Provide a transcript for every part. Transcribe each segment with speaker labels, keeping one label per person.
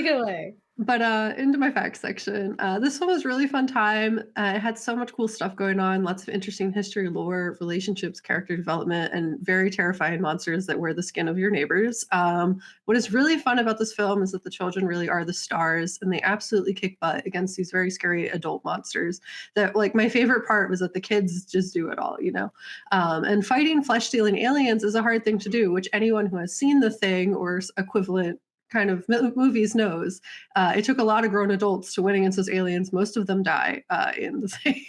Speaker 1: Take it away.
Speaker 2: But into my facts section. This one was really fun time. It had so much cool stuff going on, lots of interesting history, lore, relationships, character development, and very terrifying monsters that wear the skin of your neighbors. What is really fun about this film is that the children really are the stars, and they absolutely kick butt against these very scary adult monsters. That like my favorite part was that the kids just do it all, you know. And fighting flesh-stealing aliens is a hard thing to do, which anyone who has seen The Thing or equivalent kind of movies knows. It took a lot of grown adults to win against those aliens. Most of them die in the thing.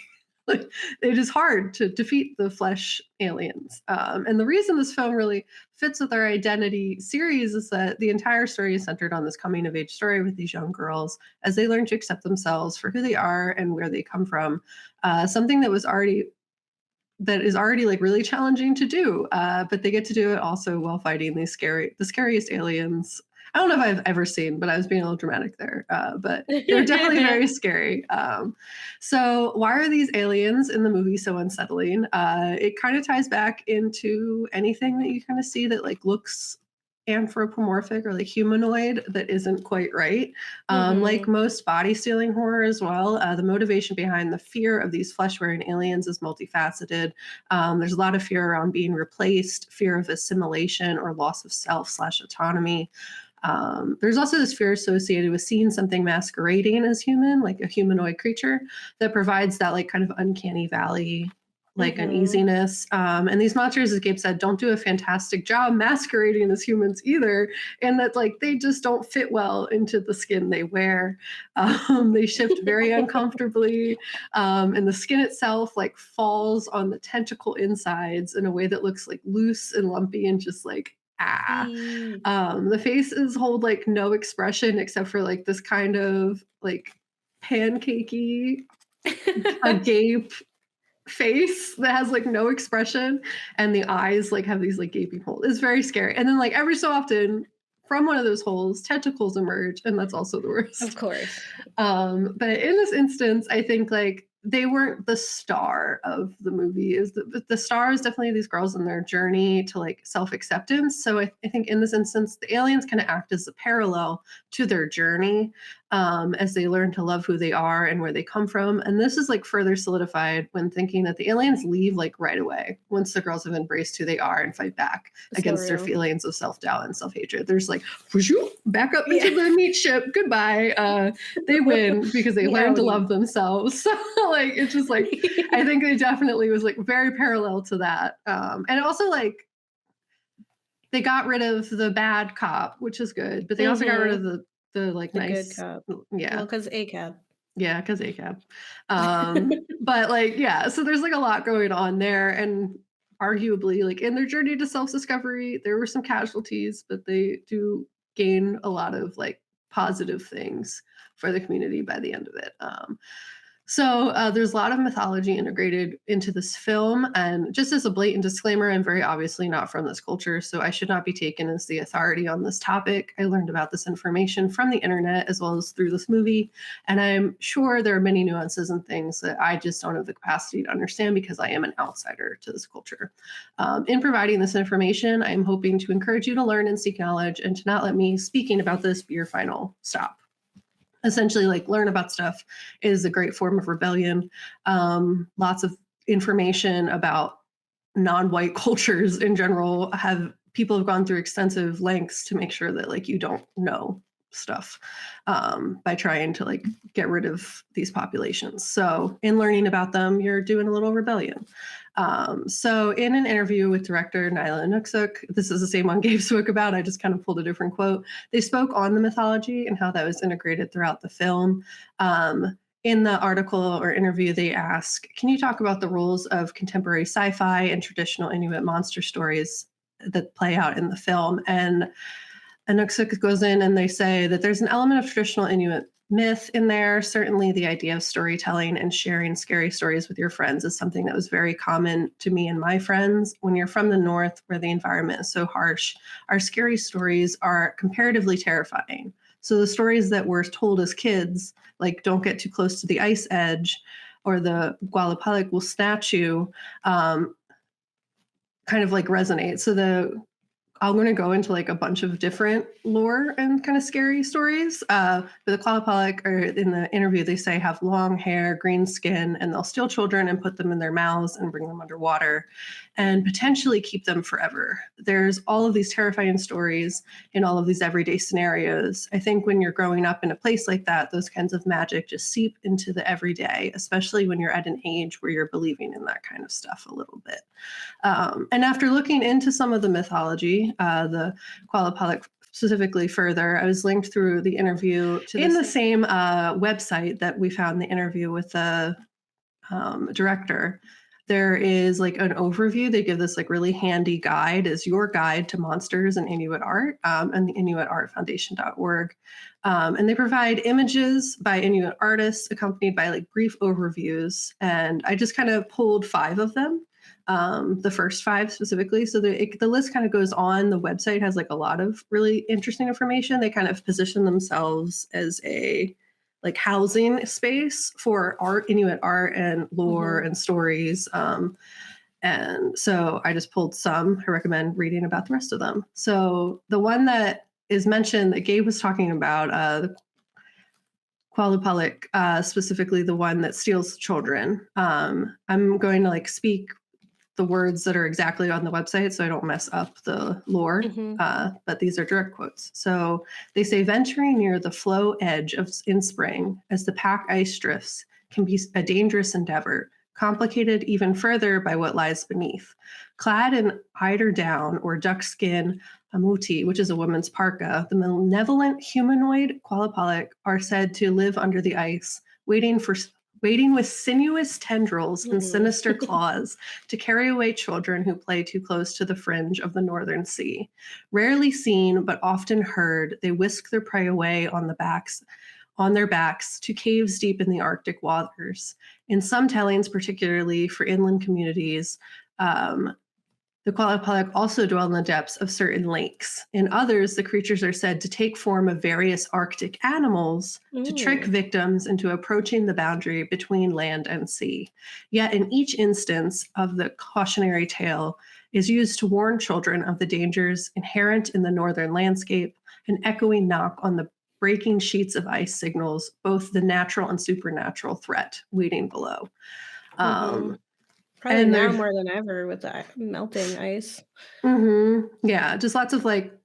Speaker 2: Like, it is hard to defeat the flesh aliens. And the reason this film really fits with our identity series is that the entire story is centered on this coming of age story with these young girls as they learn to accept themselves for who they are and where they come from. Something that is already like really challenging to do, but they get to do it also while fighting the scariest aliens. I don't know if I've ever seen, but I was being a little dramatic there. But they're definitely very scary. So why are these aliens in the movie so unsettling? It kind of ties back into anything that you kind of see that like looks anthropomorphic or like humanoid that isn't quite right. Like
Speaker 1: Mhm.
Speaker 2: most body stealing horror as well, the motivation behind the fear of these flesh wearing aliens is multifaceted. There's a lot of fear around being replaced, fear of assimilation or loss of self slash autonomy. There's also this fear associated with seeing something masquerading as human, like a humanoid creature, that provides that like kind of uncanny valley, like
Speaker 1: Mhm.
Speaker 2: uneasiness. And these monsters, as Gabe said, don't do a fantastic job masquerading as humans either, and that like they just don't fit well into the skin they wear. They shift very uncomfortably, and the skin itself like falls on the tentacle insides in a way that looks like loose and lumpy and just like ah.
Speaker 1: E
Speaker 2: The faces hold like no expression except for like this kind of like pancakey agape face that has like no expression, and the eyes like have these like gaping holes. It's very scary. And then like every so often from one of those holes tentacles emerge, and that's also the
Speaker 1: Of
Speaker 2: worst.
Speaker 1: course.
Speaker 2: But in this instance, I think like they weren't the star of the movie. Is the star is definitely these girls in their journey to like self acceptance. So I think in this instance, the aliens kind of act as a parallel to their journey, as they learn to love who they are and where they come from. And this is like further solidified when thinking that the aliens leave like right away once the girls have embraced who they are and fight back
Speaker 1: So
Speaker 2: against their
Speaker 1: real.
Speaker 2: feelings of self doubt and self hatred. There's like whooshoo, back up into
Speaker 1: Yeah.
Speaker 2: the meat ship. Goodbye. They win because they
Speaker 1: We
Speaker 2: learn to
Speaker 1: outie.
Speaker 2: love themselves. So like it's just like I think it definitely was like very parallel to that. And also like they got rid of the bad cop, which is good, but they also got rid of
Speaker 1: Mhm.
Speaker 2: the like
Speaker 1: The good
Speaker 2: nice
Speaker 1: cop.
Speaker 2: yeah.
Speaker 1: Well, 'cause ACAB.
Speaker 2: Yeah, because ACAB. But like, yeah, so there's like a lot going on there. And arguably, like in their journey to self-discovery, there were some casualties, but they do gain a lot of like positive things for the community by the end of it. So there's a lot of mythology integrated into this film. And just as a blatant disclaimer, I'm very obviously not from this culture, so I should not be taken as the authority on this topic. I learned about this information from the internet as well as through this movie. And I'm sure there are many nuances and things that I just don't have the capacity to understand because I am an outsider to this culture. In providing this information, I'm hoping to encourage you to learn and seek knowledge and to not let me speaking about this be your final stop. Essentially like learn about stuff is a great form of rebellion. Lots of information about non-white cultures in general have people have gone through extensive lengths to make sure that like you don't know stuff, by trying to like get rid of these populations. So in learning about them, you're doing a little rebellion. So in an interview with director Nyla Nooksuk, this is the same one Gabe spoke about, I just kind of pulled a different quote. They spoke on the mythology and how that was integrated throughout the film. In the article or interview, they ask, can you talk about the roles of contemporary sci-fi and traditional Inuit monster stories that play out in the film? And Anuk goes in and they say that there's an element of traditional Inuit myth in there. Certainly, the idea of storytelling and sharing scary stories with your friends is something that was very common to me and my friends. When you're from the North, where the environment is so harsh, our scary stories are comparatively terrifying. So the stories that were told as kids, like don't get too close to the ice edge, or the Gualapalik will snatch you, kind of like resonate. So the I'm going to go into like a bunch of different lore and kind of scary stories. But the Qualipalak, or in the interview, they say have long hair, green skin, and they'll steal children and put them in their mouths and bring them underwater and potentially keep them forever. There's all of these terrifying stories in all of these everyday scenarios. I think when you're growing up in a place like that, those kinds of magic just seep into the everyday, especially when you're at an age where you're believing in that kind of stuff a little bit. And after looking into some of the mythology, the Qualipalak specifically further, I was linked through the interview to in the same website that we found the interview with the director. There is like an overview. They give this like really handy guide as your guide to monsters and Inuit art, and the InuitArtFoundation.org. And they provide images by Inuit artists accompanied by like brief overviews. And I just kind of pulled 5 of them, the first 5 specifically. So the list kind of goes on. The website has like a lot of really interesting information. They kind of position themselves as a like housing space for art, Inuit art and lore and stories. And so I just pulled some. I recommend reading about the rest of them. So the one that is mentioned that Gabe was talking about, the Qualipalak, specifically the one that steals children. I'm going to like speak the words that are exactly on the website so I don't mess up the lore. But these are direct quotes. So they say, venturing near the flow edge in spring as the pack ice drifts can be a dangerous endeavor, complicated even further by what lies beneath. Clad in eider down or duck skin amuti, which is a woman's parka, the malevolent humanoid Qualipalak are said to live under the ice, waiting with sinuous tendrils and sinister claws to carry away children who play too close to the fringe of the northern sea. Rarely seen, but often heard, they whisk their prey away on their backs to caves deep in the Arctic waters. In some tellings, particularly for inland communities, the Qualipalak also dwell in the depths of certain lakes. In others, the creatures are said to take form of various Arctic animals to trick victims into approaching the boundary between land and sea. Yet in each instance of the cautionary tale is used to warn children of the dangers inherent in the northern landscape, an echoing knock on the breaking sheets of ice signals both the natural and supernatural threat waiting below.
Speaker 1: Probably now more than ever with the melting ice.
Speaker 2: Yeah, just lots of like,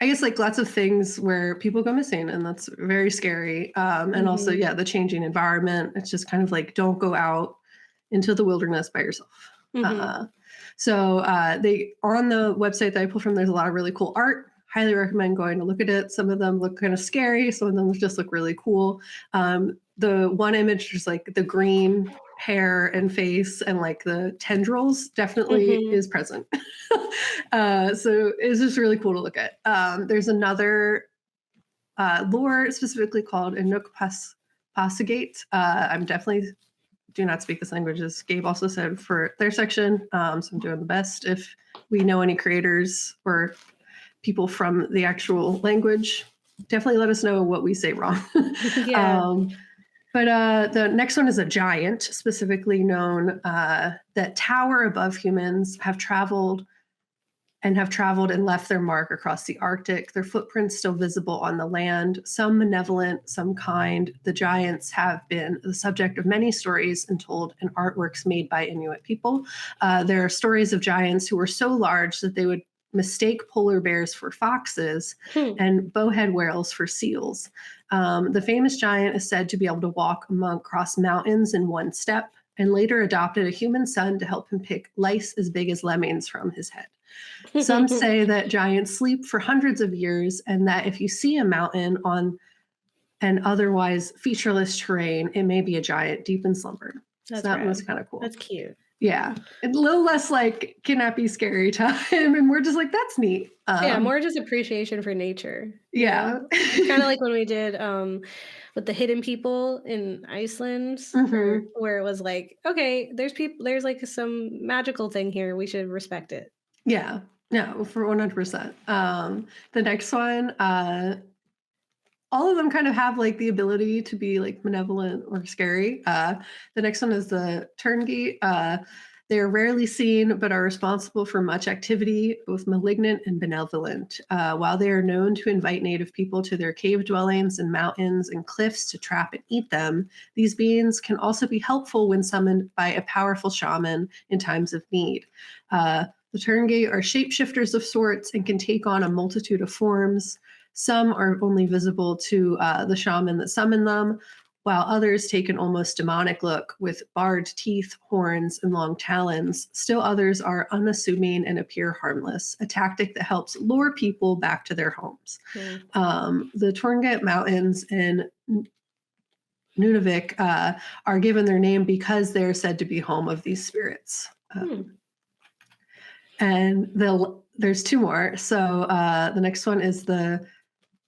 Speaker 2: I guess like lots of things where people go missing, and that's very scary. And also, yeah, the changing environment. It's just kind of like, don't go out into the wilderness by yourself. So they on the website that I pulled from, there's a lot of really cool art. Highly recommend going to look at it. Some of them look kind of scary. Some of them just look really cool. The one image, just like the green hair and face and like the tendrils definitely is present. So it's just really cool to look at. There's another lore specifically called Inuk Pasagate. I'm definitely do not speak this language, as Gabe also said for their section. So I'm doing the best. If we know any creators or people from the actual language, definitely let us know what we say wrong. But the next one is a giant, specifically known that tower above humans, have traveled and left their mark across the Arctic. Their footprints still visible on the land, some malevolent, some kind. The giants have been the subject of many stories and told in artworks made by Inuit people. There are stories of giants who were so large that they would mistake polar bears for foxes and bowhead whales for seals. The famous giant is said to be able to walk across mountains in one step, and later adopted a human son to help him pick lice as big as lemmings from his head. Some say that giants sleep for hundreds of years, and that if you see a mountain on an otherwise featureless terrain, it may be a giant deep in slumber. So that was kind of cool.
Speaker 1: That's cute.
Speaker 2: Yeah, a little less like kidnappy scary time, and we're just like, that's neat.
Speaker 1: Yeah, more just appreciation for nature.
Speaker 2: Yeah.
Speaker 1: It's kind of like when we did with the hidden people in Iceland, where it was like, okay, there's like some magical thing here. We should respect it.
Speaker 2: Yeah, no, for 100%. The next one, all of them kind of have like the ability to be like malevolent or scary. The next one is the Turngate. They are rarely seen, but are responsible for much activity, both malignant and benevolent. While they are known to invite native people to their cave dwellings and mountains and cliffs to trap and eat them, these beings can also be helpful when summoned by a powerful shaman in times of need. The Turngate are shapeshifters of sorts and can take on a multitude of forms. Some are only visible to the shaman that summoned them, while others take an almost demonic look with barred teeth, horns, and long talons. Still others are unassuming and appear harmless, a tactic that helps lure people back to their homes.
Speaker 1: Mm.
Speaker 2: The Torngat Mountains in Nunavik are given their name because they're said to be home of these spirits.
Speaker 1: Hmm.
Speaker 2: And there's two more. So the next one is the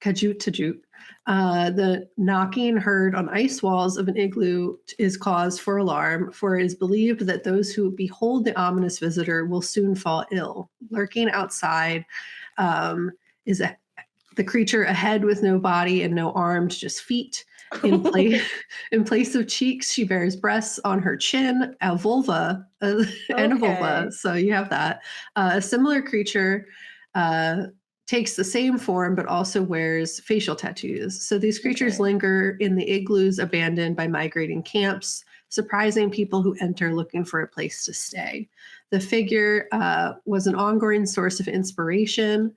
Speaker 2: Kajut Tajut. The knocking heard on ice walls of an igloo is cause for alarm, for it is believed that those who behold the ominous visitor will soon fall ill. Lurking outside is the creature, a head with no body and no arms, just feet. In place, in place of cheeks, she bears breasts on her chin, a vulva, and a vulva.
Speaker 1: Okay.
Speaker 2: So you have that. A similar creature takes the same form, but also wears facial tattoos. So these creatures
Speaker 1: Okay.
Speaker 2: linger in the igloos abandoned by migrating camps, surprising people who enter looking for a place to stay. The figure was an ongoing source of inspiration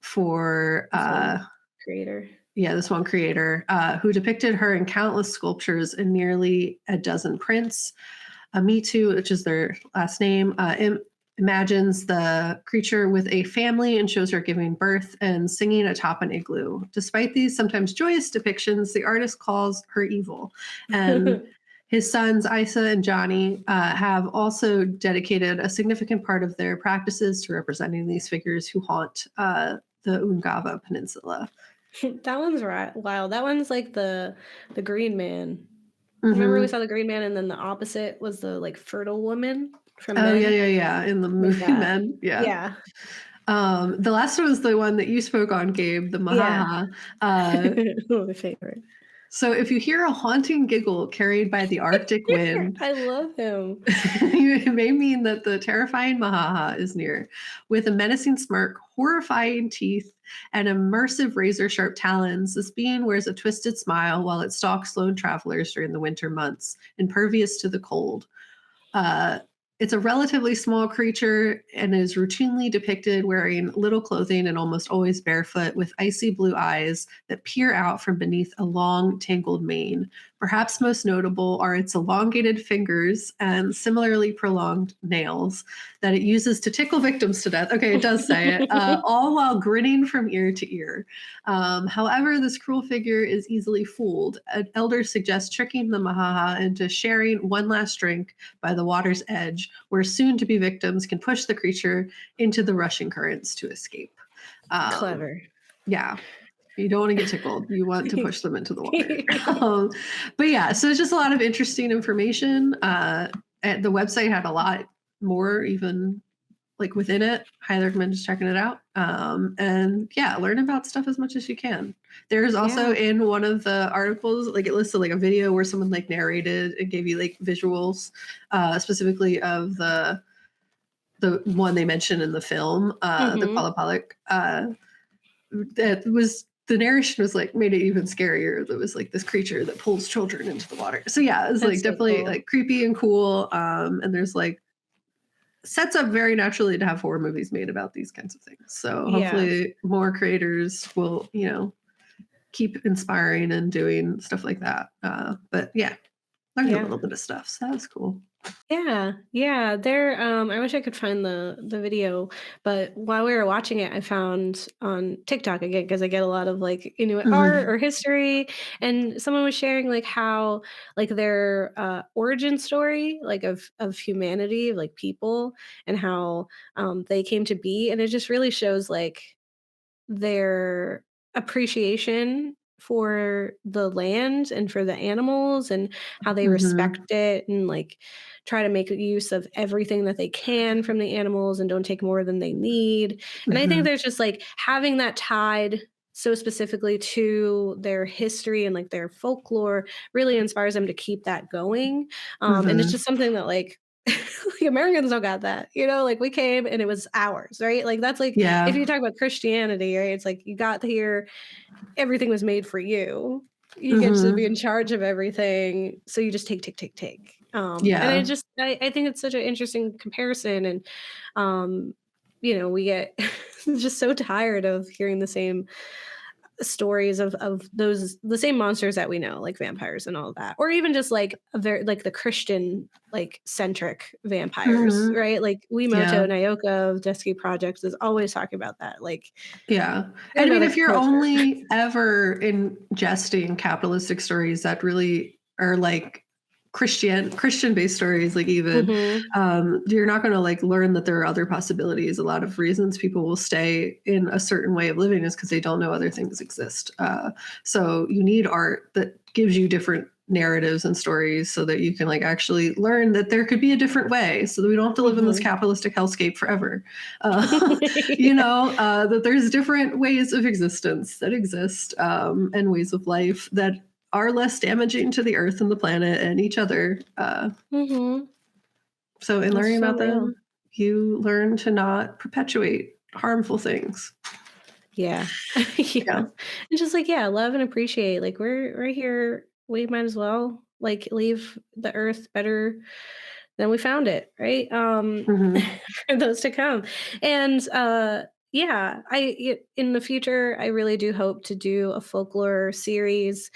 Speaker 2: for
Speaker 1: This one creator.
Speaker 2: this one creator who depicted her in countless sculptures and nearly a dozen prints. Me Too, which is their last name, imagines the creature with a family and shows her giving birth and singing atop an igloo. Despite these sometimes joyous depictions, the artist calls her evil. And his sons, Isa and Johnny, have also dedicated a significant part of their practices to representing these figures who haunt the Ungava Peninsula.
Speaker 1: That one's right wild. That one's like the Green Man. Remember we
Speaker 2: Hmm.
Speaker 1: saw the Green Man and then the opposite was the, like, fertile woman from
Speaker 2: Oh, yeah,
Speaker 1: Men?
Speaker 2: yeah, yeah. In the
Speaker 1: Like
Speaker 2: movie
Speaker 1: that.
Speaker 2: Men. Yeah.
Speaker 1: Yeah.
Speaker 2: The last one was the one that you spoke on, Gabe, the
Speaker 1: Yeah.
Speaker 2: Mahaha. Uh,
Speaker 1: My favorite.
Speaker 2: so if you hear a haunting giggle carried by the Arctic wind,
Speaker 1: I love him.
Speaker 2: it may mean that the terrifying Mahaha is near. With a menacing smirk, horrifying teeth, and immersive razor sharp talons, this being wears a twisted smile while it stalks lone travelers during the winter months, impervious to the cold. Uh, it's a relatively small creature and is routinely depicted wearing little clothing and almost always barefoot with icy blue eyes that peer out from beneath a long, tangled mane. Perhaps most notable are its elongated fingers and similarly prolonged nails that it uses to tickle victims to death. Okay, it does say it, all while grinning from ear to ear. However, this cruel figure is easily fooled. An elder suggests tricking the Mahaha into sharing one last drink by the water's edge, where soon to be victims can push the creature into the rushing currents to escape. Um,
Speaker 1: Clever.
Speaker 2: yeah, you don't want to get tickled. You want to push them into the water. But yeah, so it's just a lot of interesting information. The website had a lot more, even like within it. Highly recommend just checking it out. And yeah, learn about stuff as much as you can. There's also
Speaker 1: Yeah.
Speaker 2: in one of the articles, like it listed like a video where someone like narrated and gave you like visuals, specifically of the one they mentioned in the film, the
Speaker 1: Mhm.
Speaker 2: Qualapalak. That was the narration was like made it even scarier. There was like this creature that pulls children into the water. So yeah, it was like
Speaker 1: That's so
Speaker 2: definitely
Speaker 1: cool.
Speaker 2: like creepy and cool. And there's like sets up very naturally to have horror movies made about these kinds of things. So
Speaker 1: Yeah.
Speaker 2: hopefully more creators will, keep inspiring and doing stuff like that. But yeah, learned a
Speaker 1: Yeah.
Speaker 2: little bit of stuff. So that was cool.
Speaker 1: Yeah, yeah, I wish I could find the video, but while we were watching it, I found on TikTok again because I get a lot of, like, Inuit art
Speaker 2: Mhm.
Speaker 1: or history, and someone was sharing, like, how, like, their, origin story, like, of humanity, like, people, and how, they came to be, and it just really shows, like, their appreciation for the land and for the animals and how they respect
Speaker 2: Mhm.
Speaker 1: it and like try to make use of everything that they can from the animals and don't take more than they need. And I think
Speaker 2: Mhm.
Speaker 1: there's just like having that tied so specifically to their history and like their folklore really inspires them to keep that going. And it's
Speaker 2: Mhm.
Speaker 1: just something that like Like, Americans don't got that, like, we came and it was ours, right? Like, that's like if
Speaker 2: Yeah.
Speaker 1: you talk about Christianity, right? It's like you got here, everything was made for you. You get to be
Speaker 2: Mhm.
Speaker 1: in charge of everything, so you just take, take, take, take. And
Speaker 2: Yeah.
Speaker 1: I think it's such an interesting comparison, and um, we get just so tired of hearing the same stories of those the same monsters that we know, like vampires and all of that, or even just like a very like the Christian like centric vampires,
Speaker 2: Mhm.
Speaker 1: right? Like
Speaker 2: Yeah.
Speaker 1: Wimoto Nayoka of Dusky Projects is always talking about that. Like
Speaker 2: Yeah.
Speaker 1: they're
Speaker 2: And I mean,
Speaker 1: another
Speaker 2: if you're
Speaker 1: culture.
Speaker 2: only ever ingesting capitalistic stories that really are like Christian-based stories, like even,
Speaker 1: Hmm.
Speaker 2: you're not gonna like learn that there are other possibilities. A lot of reasons people will stay in a certain way of living is because they don't know other things exist. So you need art that gives you different narratives and stories so that you can like actually learn that there could be a different way so that we don't have to live in this
Speaker 1: Hmm.
Speaker 2: capitalistic hellscape forever.
Speaker 1: Yeah.
Speaker 2: That there's different ways of existence that exist, and ways of life that are less damaging to the earth and the planet and each other.
Speaker 1: Hmm.
Speaker 2: So, in
Speaker 1: That's
Speaker 2: learning
Speaker 1: so
Speaker 2: about
Speaker 1: real.
Speaker 2: them, you learn to not perpetuate harmful things.
Speaker 1: Yeah. Yeah.
Speaker 2: Yeah.
Speaker 1: And just like, yeah, love and appreciate. Like we're here. We might as well like leave the earth better than we found it, right?
Speaker 2: Hmm.
Speaker 1: For those to come. And yeah, in the future, I really do hope to do a folklore series,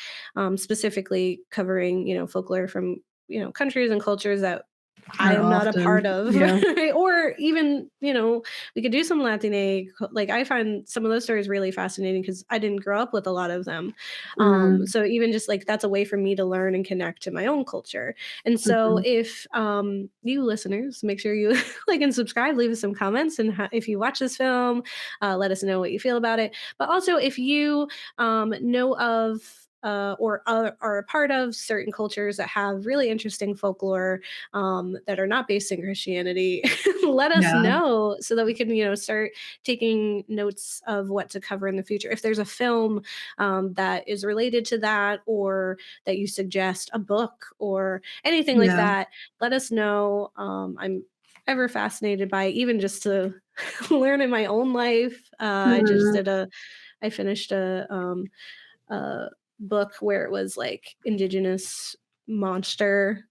Speaker 1: specifically covering, folklore from, countries and cultures that I
Speaker 2: Are
Speaker 1: am not a part
Speaker 2: often,
Speaker 1: of,
Speaker 2: yeah.
Speaker 1: right? Or even, we could do some Latine. Like I find some of those stories really fascinating because I didn't grow up with a lot of them.
Speaker 2: Mm-hmm.
Speaker 1: So even just like that's a way for me to learn and connect to my own culture. And so
Speaker 2: Mm-hmm.
Speaker 1: if you listeners, make sure you like and subscribe, leave us some comments, and if you watch this film, let us know what you feel about it. But also if you know of or are a part of certain cultures that have really interesting folklore that are not based in Christianity, let us
Speaker 2: Yeah.
Speaker 1: know so that we can, start taking notes of what to cover in the future. If there's a film that is related to that, or that you suggest a book or anything like
Speaker 2: Yeah.
Speaker 1: that, let us know. I'm ever fascinated by even just to learn in my own life.
Speaker 2: Hmm.
Speaker 1: I finished a book where it was like indigenous monster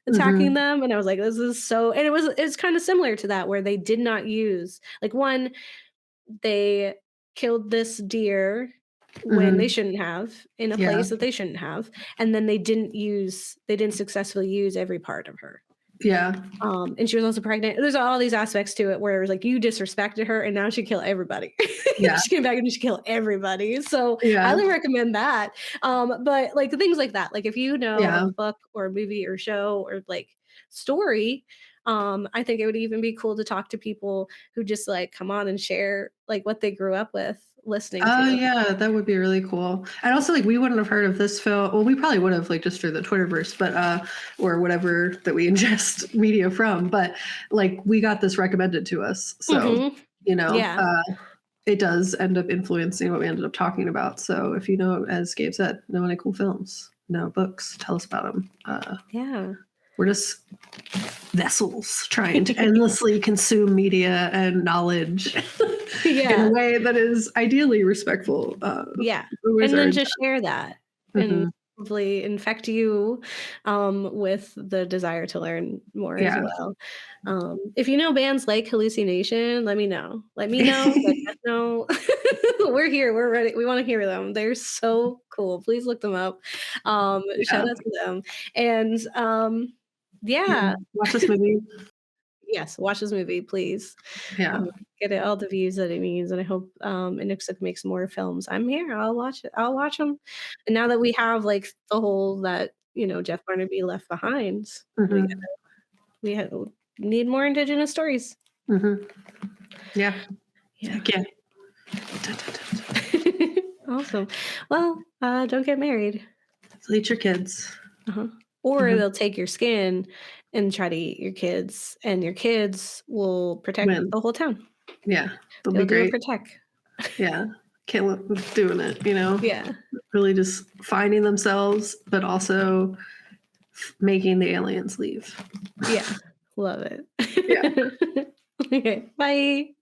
Speaker 1: attacking
Speaker 2: Hmm.
Speaker 1: them, and I was like, this is so, and it's kind of similar to that where they did not use like one, they killed this deer when they
Speaker 2: Hmm.
Speaker 1: shouldn't have in a
Speaker 2: Yeah.
Speaker 1: place that they shouldn't have, and then they didn't successfully use every part of her.
Speaker 2: Yeah.
Speaker 1: And she was also pregnant. There's all these aspects to it where it was like you disrespected her and now she kill everybody.
Speaker 2: Yeah.
Speaker 1: She came back and she kill everybody. So
Speaker 2: Yeah.
Speaker 1: highly recommend that. But like things like that, like if you know of
Speaker 2: Yeah.
Speaker 1: a book or a movie or show or like story, I think it would even be cool to talk to people who just like come on and share like what they grew up with listening
Speaker 2: Oh,
Speaker 1: to.
Speaker 2: yeah, that would be really cool. And also, like, we wouldn't have heard of this film. Well, we probably would have, like, just through the Twitterverse, but or whatever that we ingest media from. But like, we got this recommended to us, so
Speaker 1: Hmm.
Speaker 2: you know,
Speaker 1: Yeah.
Speaker 2: it does end up influencing what we ended up talking about. So if you know, as Gabe said, know any cool films, know books, tell us about them.
Speaker 1: Yeah.
Speaker 2: We're just vessels trying to endlessly consume media and knowledge in a
Speaker 1: Yeah.
Speaker 2: way that is ideally respectful.
Speaker 1: Yeah,
Speaker 2: Always
Speaker 1: and
Speaker 2: our
Speaker 1: then
Speaker 2: intent.
Speaker 1: just share that and
Speaker 2: Mhm.
Speaker 1: hopefully infect you, with the desire to learn more as
Speaker 2: Yeah.
Speaker 1: well. If you know bands like Hallucination, let me know. Let me know, let us know. We're here, we're ready, we wanna hear them. They're so cool. Please look them up.
Speaker 2: Yeah.
Speaker 1: Shout out to them. And,
Speaker 2: Yeah.
Speaker 1: yeah.
Speaker 2: Watch this movie.
Speaker 1: Yes, watch this movie, please.
Speaker 2: Yeah.
Speaker 1: Get it all the views that it needs, and I hope, Inuksuit makes more films. I'm here, I'll watch it. I'll watch them. And now that we have, like, the whole that, Jeff Barnaby left behind, we
Speaker 2: Mhm.
Speaker 1: we ha need more indigenous stories.
Speaker 2: Mhm. Yeah.
Speaker 1: Yeah.
Speaker 2: Heck yeah. Dun, dun, dun, dun.
Speaker 1: Awesome. Well, don't get married.
Speaker 2: So eat your kids.
Speaker 1: Uh-huh. Or
Speaker 2: Mhm.
Speaker 1: they'll take your skin and try to eat your kids, and your kids will protect
Speaker 2: Win.
Speaker 1: the whole town.
Speaker 2: Yeah. They'll be
Speaker 1: They'll do a
Speaker 2: great.
Speaker 1: protect.
Speaker 2: Yeah. Doing it,
Speaker 1: Yeah.
Speaker 2: really just finding themselves, but also making the aliens leave.
Speaker 1: Yeah. Love
Speaker 2: Yeah.
Speaker 1: it. Okay, bye.